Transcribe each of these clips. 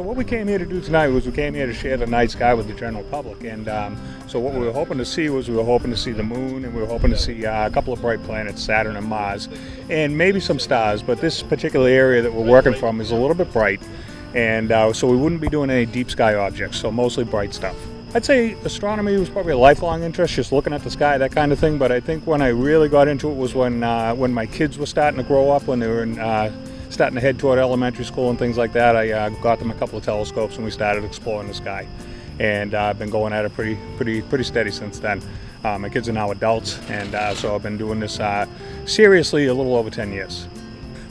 what we came here to do tonight was we came here to share the night sky with the general public. And so what we were hoping to see was we were hoping to see the moon, and we were hoping to see a couple of bright planets, Saturn and Mars, and maybe some stars. But this particular area that we're working from is a little bit bright, and so we wouldn't be doing any deep sky objects, so mostly bright stuff. I'd say astronomy was probably a lifelong interest, just looking at the sky, that kind of thing. But I think when I really got into it was when my kids were starting to grow up, when they were starting to head toward elementary school and things like that. I got them a couple of telescopes and we started exploring the sky. And I've been going at it pretty steady since then. My kids are now adults, and so I've been doing this seriously a little over 10 years.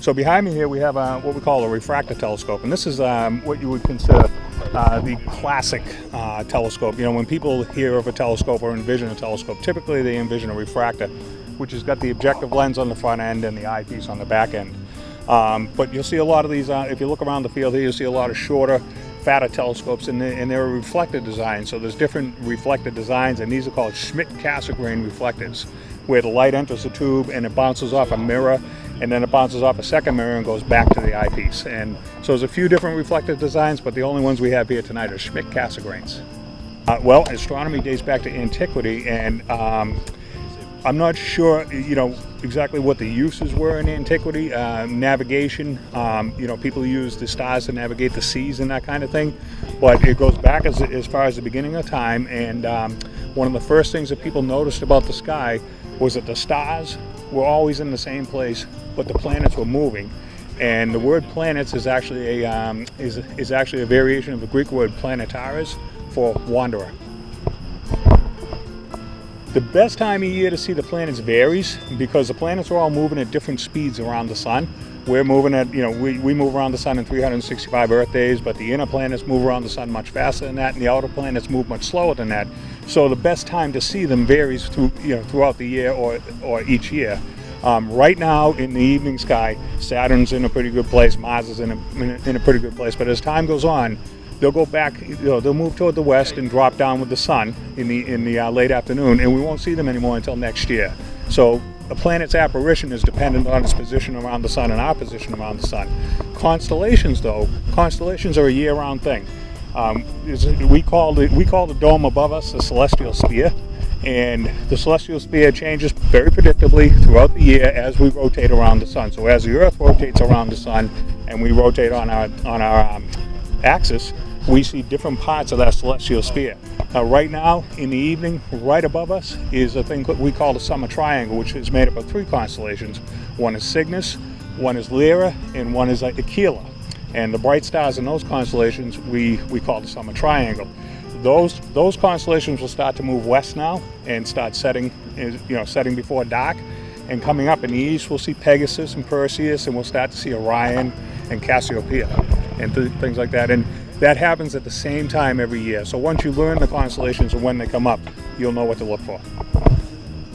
So behind me here we have what we call a refractor telescope, and this is what you would consider the classic telescope. You know, when people hear of a telescope or envision a telescope, typically they envision a refractor, which has got the objective lens on the front end and the eyepiece on the back end. But you'll see a lot of these, if you look around the field here, you'll see a lot of shorter, fatter telescopes, and they're reflected designs. So there's different reflected designs, and these are called Schmidt-Cassegrain reflectors, where the light enters the tube and it bounces off a mirror, and then it bounces off a second mirror and goes back to the eyepiece. And so there's a few different reflected designs, but the only ones we have here tonight are Schmidt-Cassegrains. Well, astronomy dates back to antiquity, and I'm not sure, you know, exactly what the uses were in antiquity. Navigation, you know, people use the stars to navigate the seas and that kind of thing. But it goes back as far as the beginning of time. And one of the first things that people noticed about the sky was that the stars were always in the same place, but the planets were moving. And the word planets is actually a variation of the Greek word planetaris for wanderer. The best time of year to see the planets varies because the planets are all moving at different speeds around the sun. We're moving at, you know, we move around the sun in 365 Earth days, but the inner planets move around the sun much faster than that, and the outer planets move much slower than that. So the best time to see them varies throughout the year or each year. Right now in the evening sky, Saturn's in a pretty good place, Mars is in a pretty good place, but as time goes on, they'll go back, you know, they'll move toward the west and drop down with the sun in the late afternoon, and we won't see them anymore until next year. So a planet's apparition is dependent on its position around the sun and our position around the sun. Constellations, though, constellations are a year-round thing. We call the dome above us the celestial sphere, and the celestial sphere changes very predictably throughout the year as we rotate around the sun. So as the Earth rotates around the sun and we rotate on our axis, we see different parts of that celestial sphere. Now, right now in the evening, right above us is a thing that we call the summer triangle, which is made up of three constellations. One is Cygnus, one is Lyra, and one is Aquila. And the bright stars in those constellations we call the summer triangle. Those constellations will start to move west now and start setting, you know, setting before dark. And coming up in the east, we'll see Pegasus and Perseus, and we'll start to see Orion and Cassiopeia and things like that. And that happens at the same time every year. So once you learn the constellations and when they come up, you'll know what to look for.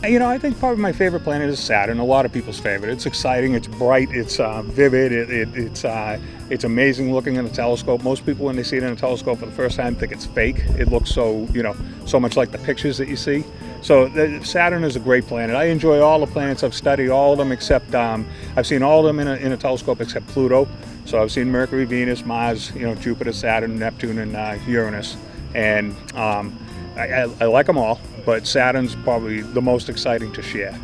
You know, I think probably my favorite planet is Saturn. A lot of people's favorite. It's exciting, it's bright, it's vivid, it's amazing looking in a telescope. Most people, when they see it in a telescope for the first time, think it's fake. It looks so, you know, so much like the pictures that you see. So Saturn is a great planet. I enjoy all the planets. I've studied all of them except, I've seen all of them in a telescope except Pluto. So I've seen Mercury, Venus, Mars, you know, Jupiter, Saturn, Neptune, and Uranus. And I like them all, but Saturn's probably the most exciting to share.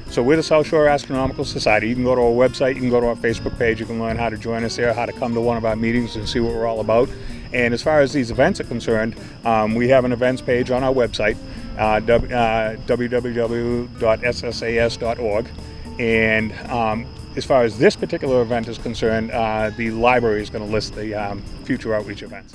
So we're the South Shore Astronomical Society. You can go to our website, you can go to our Facebook page, you can learn how to join us there, how to come to one of our meetings and see what we're all about. And as far as these events are concerned, we have an events page on our website, www.ssas.org. And as far as this particular event is concerned, the library is going to list the future outreach events.